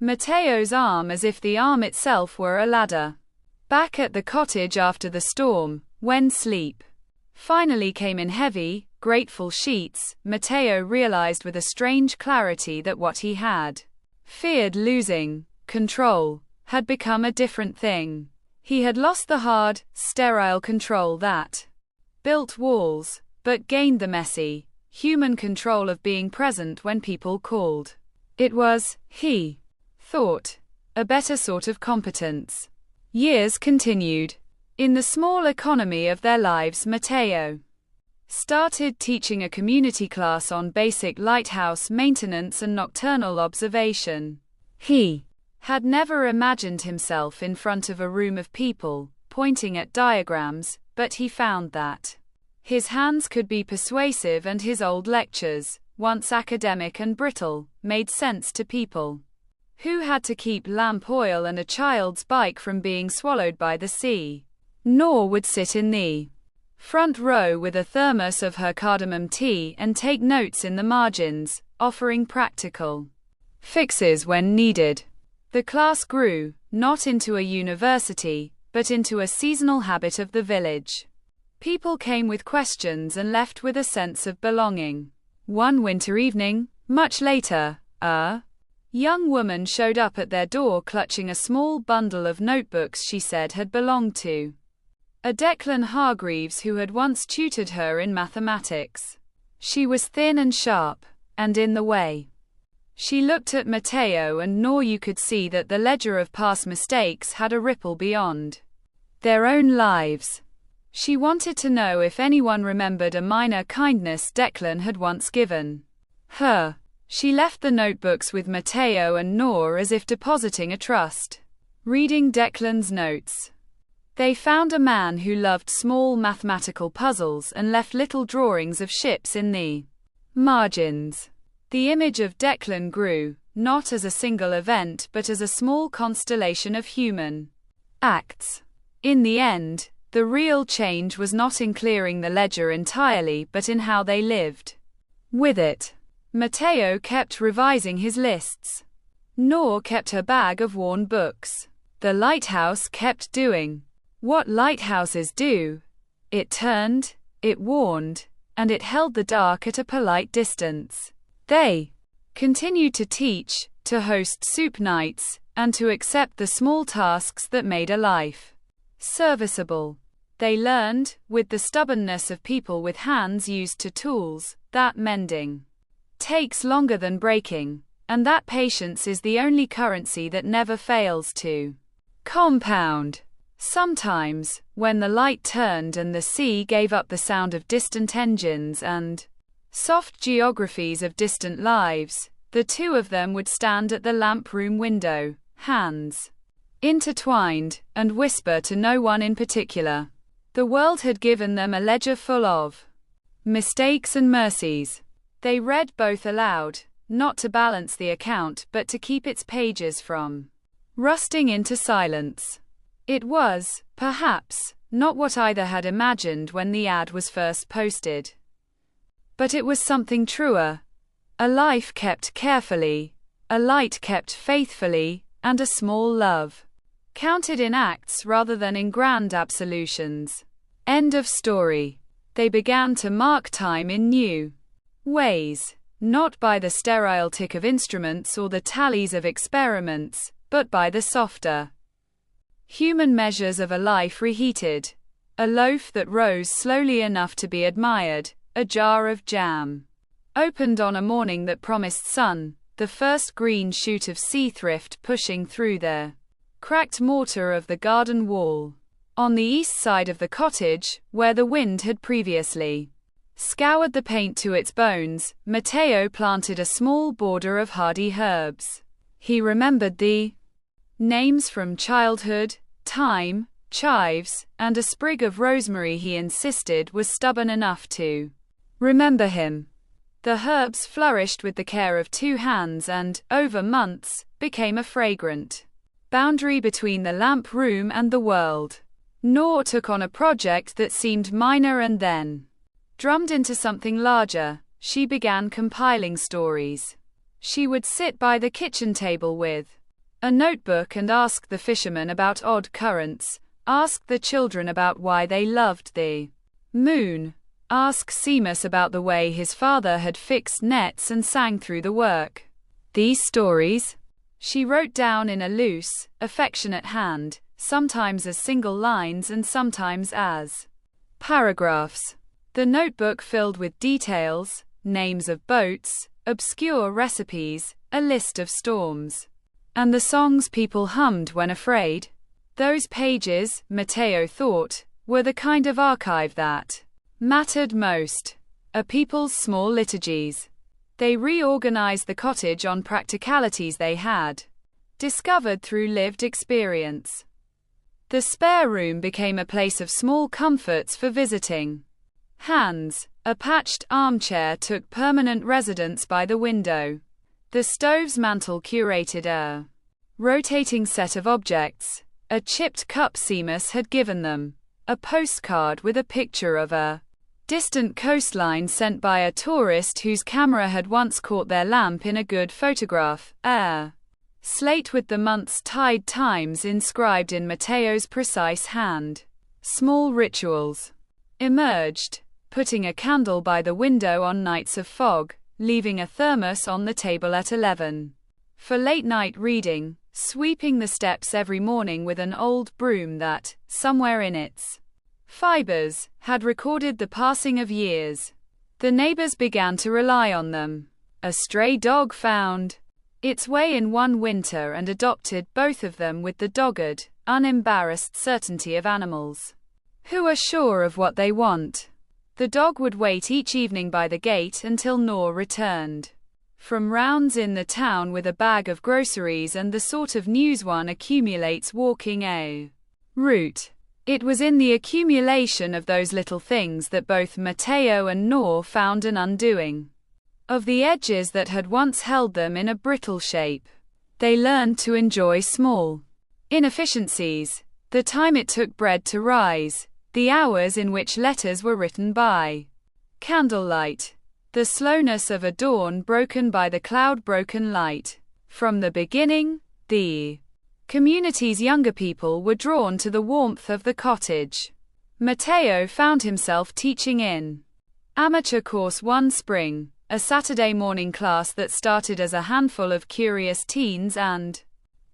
Matteo's arm as if the arm itself were a ladder. Back at the cottage after the storm, when sleep finally came in heavy, grateful sheets, Matteo realized with a strange clarity that what he had feared losing, control, had become a different thing. He had lost the hard, sterile control that built walls, but gained the messy, human control of being present when people called. It was, he thought, a better sort of competence. Years continued. In the small economy of their lives, Matteo started teaching a community class on basic lighthouse maintenance and nocturnal observation. He had never imagined himself in front of a room of people, pointing at diagrams, but he found that his hands could be persuasive and his old lectures, once academic and brittle, made sense to people who had to keep lamp oil and a child's bike from being swallowed by the sea. Nor would sit in the front row with a thermos of her cardamom tea and take notes in the margins, offering practical fixes when needed. The class grew, not into a university, but into a seasonal habit of the village. People came with questions and left with a sense of belonging. One winter evening, much later, a young woman showed up at their door clutching a small bundle of notebooks she said had belonged to a Declan Hargreaves who had once tutored her in mathematics. She was thin and sharp, and in the way she looked at Matteo and Nor you could see that the ledger of past mistakes had a ripple beyond their own lives. She wanted to know if anyone remembered a minor kindness Declan had once given her. She left the notebooks with Matteo and Nor as if depositing a trust. Reading Declan's notes, they found a man who loved small mathematical puzzles and left little drawings of ships in the margins. The image of Declan grew, not as a single event but as a small constellation of human acts. In the end, the real change was not in clearing the ledger entirely but in how they lived with it. Matteo kept revising his lists. Nor kept her bag of worn books. The lighthouse kept doing what lighthouses do. It turned, it warned, and it held the dark at a polite distance. They continued to teach, to host soup nights, and to accept the small tasks that made a life serviceable. They learned, with the stubbornness of people with hands used to tools, that mending takes longer than breaking, and that patience is the only currency that never fails to compound. Sometimes, when the light turned and the sea gave up the sound of distant engines and soft geographies of distant lives, the two of them would stand at the lamp room window, hands intertwined, and whisper to no one in particular. The world had given them a ledger full of mistakes and mercies. They read both aloud, not to balance the account but to keep its pages from rusting into silence. It was, perhaps, not what either had imagined when the ad was first posted. But it was something truer. A life kept carefully, a light kept faithfully, and a small love counted in acts rather than in grand absolutions. End of story. They began to mark time in new ways, not by the sterile tick of instruments or the tallies of experiments, but by the softer human measures of a life reheated, a loaf that rose slowly enough to be admired, a jar of jam opened on a morning that promised sun, the first green shoot of sea thrift pushing through the cracked mortar of the garden wall. On the east side of the cottage, where the wind had previously scoured the paint to its bones, Matteo planted a small border of hardy herbs. He remembered the names from childhood: thyme, chives, and a sprig of rosemary he insisted was stubborn enough to remember him. The herbs flourished with the care of two hands and, over months, became a fragrant boundary between the lamp room and the world. Nor took on a project that seemed minor and then drummed into something larger. She began compiling stories. She would sit by the kitchen table with a notebook and ask the fishermen about odd currents, ask the children about why they loved the moon, ask Seamus about the way his father had fixed nets and sang through the work. These stories, she wrote down in a loose, affectionate hand, sometimes as single lines and sometimes as paragraphs. The notebook filled with details, names of boats, obscure recipes, a list of storms, and the songs people hummed when afraid. Those pages, Matteo thought, were the kind of archive that mattered most. A people's small liturgies. They reorganized the cottage on practicalities they had discovered through lived experience. The spare room became a place of small comforts for visiting hands. A patched armchair took permanent residence by the window. The stove's mantel curated a rotating set of objects. A chipped cup Seamus had given them. A postcard with a picture of a distant coastline sent by a tourist whose camera had once caught their lamp in a good photograph. A slate with the month's tide times inscribed in Matteo's precise hand. Small rituals emerged, putting a candle by the window on nights of fog, leaving a thermos on the table at 11 for late-night reading, sweeping the steps every morning with an old broom that, somewhere in its fibers, had recorded the passing of years. The neighbors began to rely on them. A stray dog found its way in one winter and adopted both of them with the dogged, unembarrassed certainty of animals who are sure of what they want. The dog would wait each evening by the gate until Nor returned from rounds in the town with a bag of groceries and the sort of news one accumulates walking a route. It was in the accumulation of those little things that both Matteo and Nor found an undoing of the edges that had once held them in a brittle shape. They learned to enjoy small inefficiencies, the time it took bread to rise, the hours in which letters were written by candlelight, the slowness of a dawn broken by the cloud-broken light. From the beginning, the community's younger people were drawn to the warmth of the cottage. Matteo found himself teaching in amateur course one spring, a Saturday morning class that started as a handful of curious teens and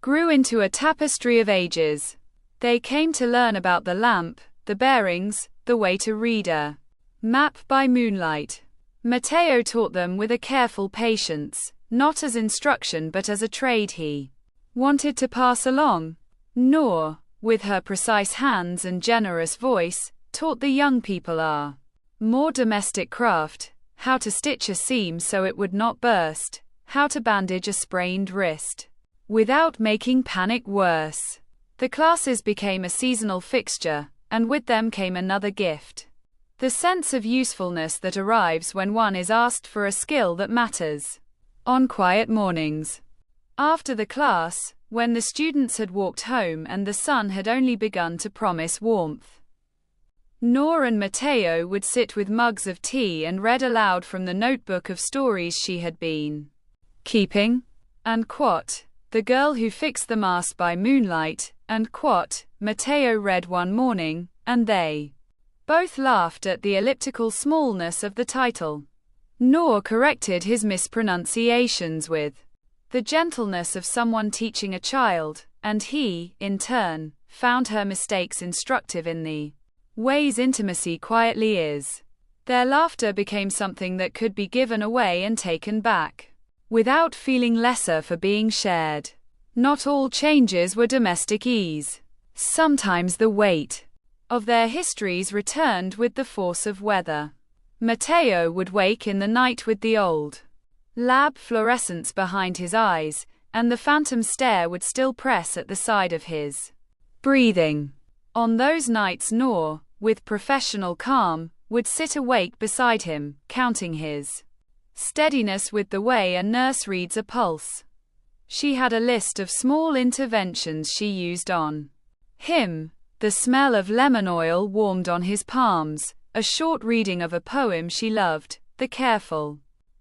grew into a tapestry of ages. They came to learn about the lamp, the bearings, the way to read a map by moonlight. Matteo taught them with a careful patience, not as instruction but as a trade he wanted to pass along. Noor, with her precise hands and generous voice, taught the young people a more domestic craft: how to stitch a seam so it would not burst, how to bandage a sprained wrist without making panic worse. The classes became a seasonal fixture, and with them came another gift: the sense of usefulness that arrives when one is asked for a skill that matters. On quiet mornings, after the class, when the students had walked home and the sun had only begun to promise warmth, Noor and Matteo would sit with mugs of tea and read aloud from the notebook of stories she had been keeping, and quote, "The Girl Who Fixed the Mast by Moonlight," and quote, Matteo read one morning, and they both laughed at the elliptical smallness of the title. Noor corrected his mispronunciations with the gentleness of someone teaching a child, and he, in turn, found her mistakes instructive in the ways intimacy quietly is. Their laughter became something that could be given away and taken back, without feeling lesser for being shared. Not all changes were domestic ease. Sometimes the weight of their histories returned with the force of weather. Matteo would wake in the night with the old lab fluorescence behind his eyes, and the phantom stare would still press at the side of his breathing. On those nights Noor, with professional calm, would sit awake beside him, counting his steadiness with the way a nurse reads a pulse. She had a list of small interventions she used on him: the smell of lemon oil warmed on his palms, a short reading of a poem she loved, the careful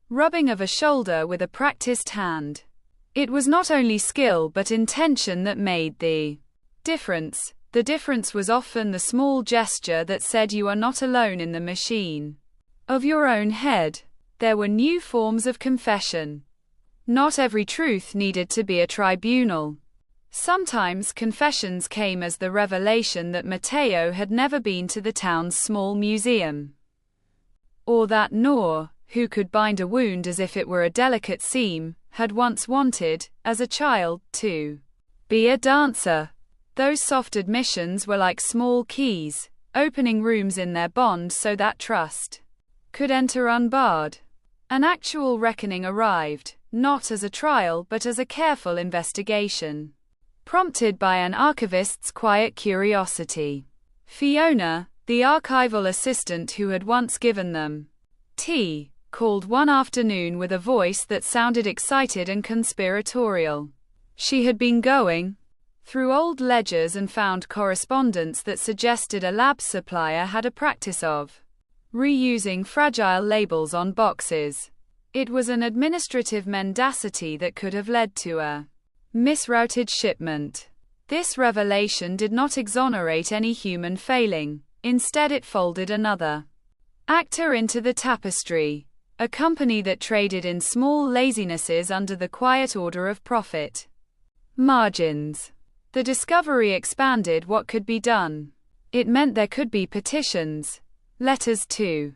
rubbing of a shoulder with a practiced hand. It was not only skill but intention that made the difference. The difference was often the small gesture that said you are not alone in the machine of your own head. There were new forms of confession. Not every truth needed to be a tribunal. Sometimes confessions came as the revelation that Matteo had never been to the town's small museum, or that Noor, who could bind a wound as if it were a delicate seam, had once wanted, as a child, to be a dancer. Those soft admissions were like small keys, opening rooms in their bond so that trust could enter unbarred. An actual reckoning arrived, not as a trial but as a careful investigation, prompted by an archivist's quiet curiosity. Fiona, the archival assistant who had once given them tea, called one afternoon with a voice that sounded excited and conspiratorial. She had been going through old ledgers and found correspondence that suggested a lab supplier had a practice of reusing fragile labels on boxes. It was an administrative mendacity that could have led to a misrouted shipment. This revelation did not exonerate any human failing. Instead, it folded another actor into the tapestry, a company that traded in small lazinesses under the quiet order of profit margins. The discovery expanded what could be done. It meant there could be petitions, letters to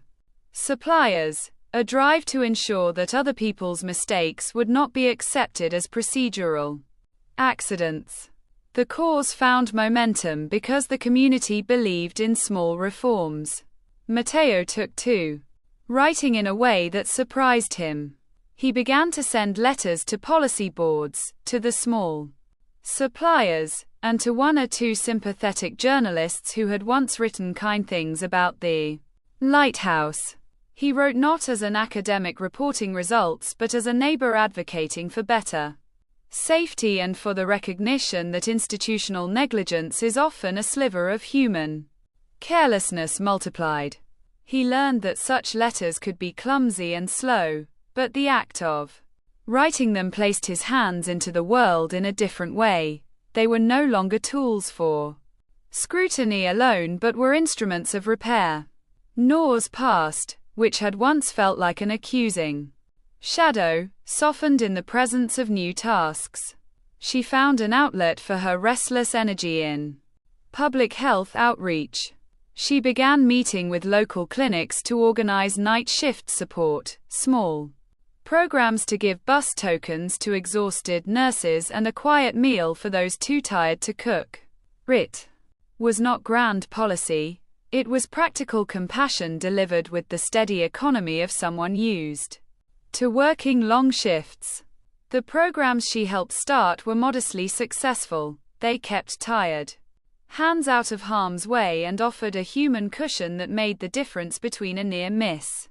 suppliers, a drive to ensure that other people's mistakes would not be accepted as procedural accidents. The cause found momentum because the community believed in small reforms. Matteo took to writing in a way that surprised him. He began to send letters to policy boards, to the small suppliers, and to one or two sympathetic journalists who had once written kind things about the lighthouse. He wrote not as an academic reporting results but as a neighbor advocating for better safety and for the recognition that institutional negligence is often a sliver of human carelessness multiplied. He learned that such letters could be clumsy and slow, but the act of writing them placed his hands into the world in a different way. They were no longer tools for scrutiny alone but were instruments of repair. Noor's past, which had once felt like an accusing shadow, softened in the presence of new tasks. She found an outlet for her restless energy in public health outreach. She began meeting with local clinics to organize night shift support, small programs to give bus tokens to exhausted nurses, and a quiet meal for those too tired to cook. It was not grand policy, it was practical compassion delivered with the steady economy of someone used to working long shifts. The programs she helped start were modestly successful. They kept tired hands out of harm's way and offered a human cushion that made the difference between a near miss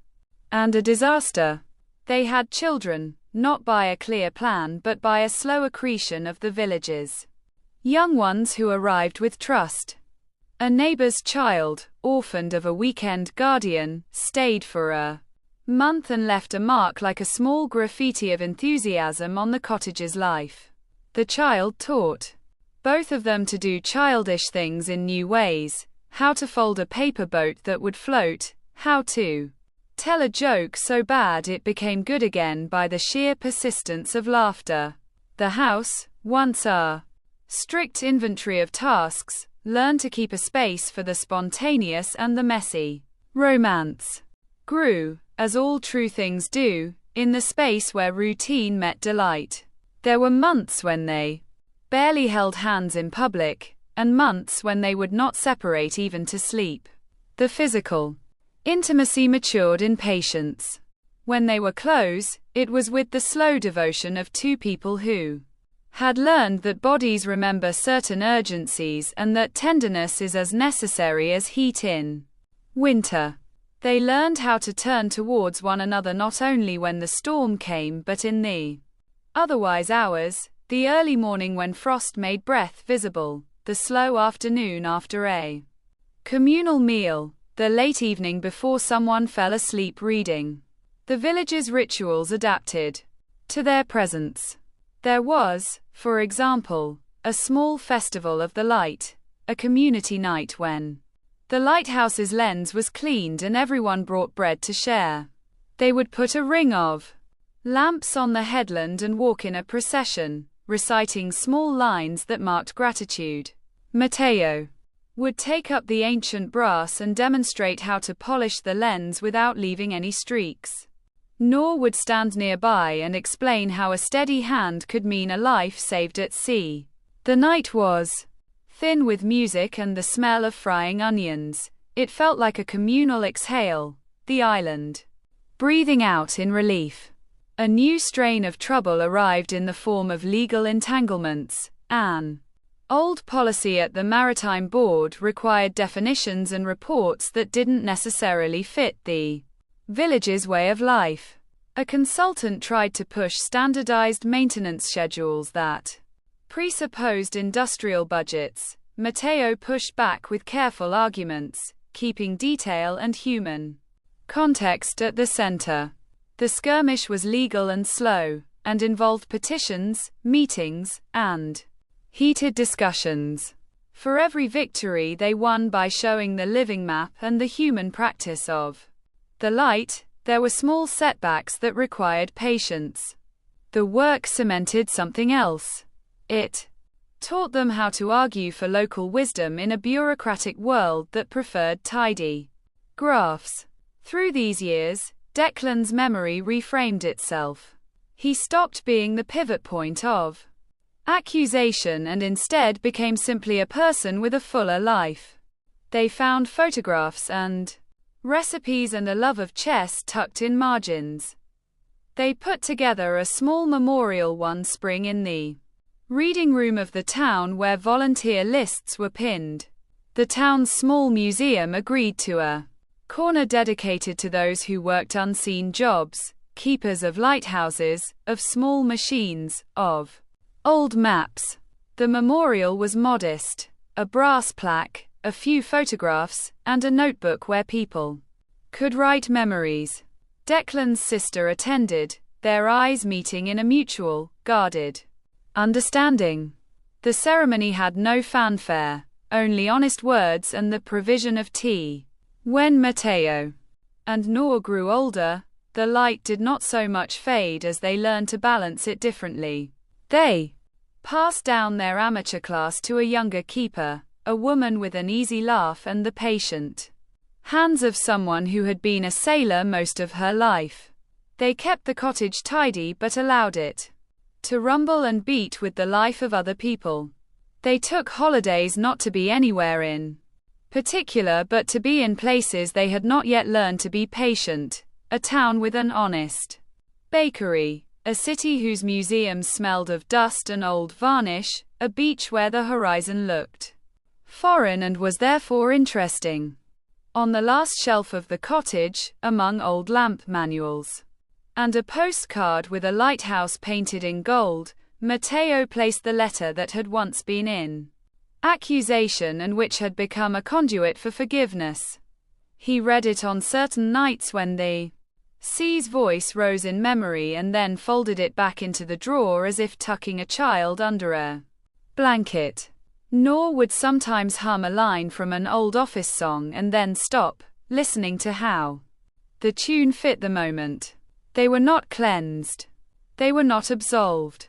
and a disaster. They had children, not by a clear plan but by a slow accretion of the villages. Young ones who arrived with trust. A neighbor's child, orphaned of a weekend guardian, stayed for a month and left a mark like a small graffiti of enthusiasm on the cottage's life. The child taught both of them to do childish things in new ways: how to fold a paper boat that would float, how to tell a joke so bad it became good again by the sheer persistence of laughter. The house, once a strict inventory of tasks, learned to keep a space for the spontaneous and the messy. Romance grew, as all true things do, in the space where routine met delight. There were months when they barely held hands in public, and months when they would not separate even to sleep. The physical intimacy matured in patience. When they were close, it was with the slow devotion of two people who had learned that bodies remember certain urgencies and that tenderness is as necessary as heat in winter. They learned how to turn towards one another not only when the storm came but in the otherwise hours, the early morning when frost made breath visible, the slow afternoon after a communal meal, the late evening before someone fell asleep reading. The village's rituals adapted to their presence. There was, for example, a small festival of the light, a community night when the lighthouse's lens was cleaned and everyone brought bread to share. They would put a ring of lamps on the headland and walk in a procession, reciting small lines that marked gratitude. Matteo would take up the ancient brass and demonstrate how to polish the lens without leaving any streaks. Nor would stand nearby and explain how a steady hand could mean a life saved at sea. The night was thin with music and the smell of frying onions. It felt like a communal exhale, the island breathing out in relief. A new strain of trouble arrived in the form of legal entanglements. An old policy at the Maritime Board required definitions and reports that didn't necessarily fit the village's way of life. A consultant tried to push standardized maintenance schedules that presupposed industrial budgets. Matteo pushed back with careful arguments, keeping detail and human context at the center. The skirmish was legal and slow, and involved petitions, meetings, and heated discussions. For every victory they won by showing the living map and the human practice of the light, there were small setbacks that required patience. The work cemented something else. It taught them how to argue for local wisdom in a bureaucratic world that preferred tidy graphs. Through these years, Declan's memory reframed itself. He stopped being the pivot point of accusation and instead became simply a person with a fuller life. They found photographs and recipes and a love of chess tucked in margins. They put together a small memorial one spring in the reading room of the town where volunteer lists were pinned. The town's small museum agreed to a corner dedicated to those who worked unseen jobs, keepers of lighthouses, of small machines, of old maps. The memorial was modest: a brass plaque, a few photographs, and a notebook where people could write memories. Declan's sister attended, their eyes meeting in a mutual, guarded understanding. The ceremony had no fanfare, only honest words and the provision of tea. When Matteo and Noor grew older, the light did not so much fade as they learned to balance it differently. They passed down their amateur class to a younger keeper, a woman with an easy laugh and the patient hands of someone who had been a sailor most of her life. They kept the cottage tidy but allowed it to rumble and beat with the life of other people. They took holidays not to be anywhere in particular but to be in places they had not yet learned to be patient, a town with an honest bakery, a city whose museums smelled of dust and old varnish, a beach where the horizon looked foreign and was therefore interesting. On the last shelf of the cottage, among old lamp manuals and a postcard with a lighthouse painted in gold, Matteo placed the letter that had once been in accusation and which had become a conduit for forgiveness. He read it on certain nights when the sea's voice rose in memory and then folded it back into the drawer as if tucking a child under a blanket. Noor would sometimes hum a line from an old office song and then stop, listening to how the tune fit the moment. They were not cleansed. They were not absolved.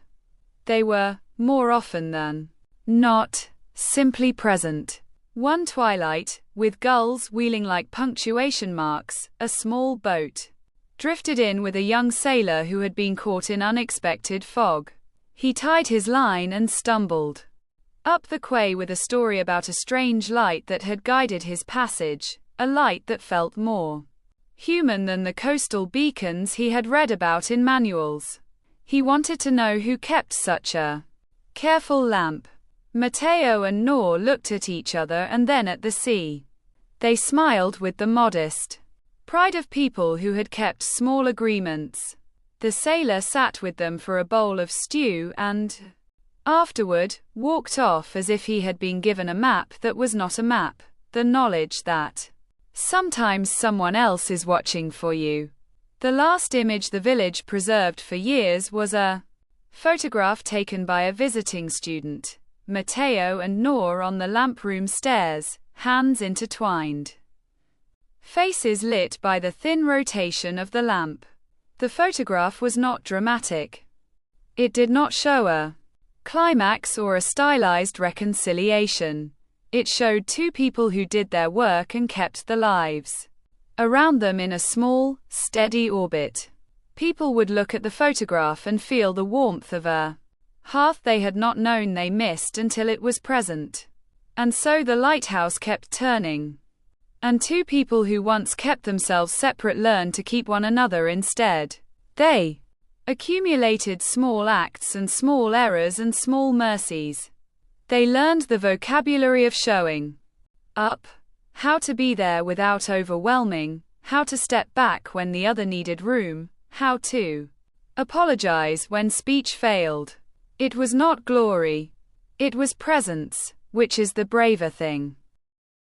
They were, more often than not, simply present. One twilight, with gulls wheeling like punctuation marks, a small boat drifted in with a young sailor who had been caught in unexpected fog. He tied his line and stumbled up the quay with a story about a strange light that had guided his passage, a light that felt more human than the coastal beacons he had read about in manuals. He wanted to know who kept such a careful lamp. Matteo and Noor looked at each other and then at the sea. They smiled with the modest pride of people who had kept small agreements. The sailor sat with them for a bowl of stew and afterward walked off as if he had been given a map that was not a map, the knowledge that sometimes someone else is watching for you. The last image the village preserved for years was a photograph taken by a visiting student, Matteo and Noor on the lamp room stairs, hands intertwined, faces lit by the thin rotation of the lamp. The photograph was not dramatic. It did not show a climax or a stylized reconciliation. It showed two people who did their work and kept the lives around them in a small, steady orbit. People would look at the photograph and feel the warmth of a hearth they had not known they missed until it was present. And so the lighthouse kept turning. And two people who once kept themselves separate learned to keep one another instead. They accumulated small acts and small errors and small mercies. They learned the vocabulary of showing up, how to be there without overwhelming, how to step back when the other needed room, how to apologize when speech failed. It was not glory. It was presence, which is the braver thing.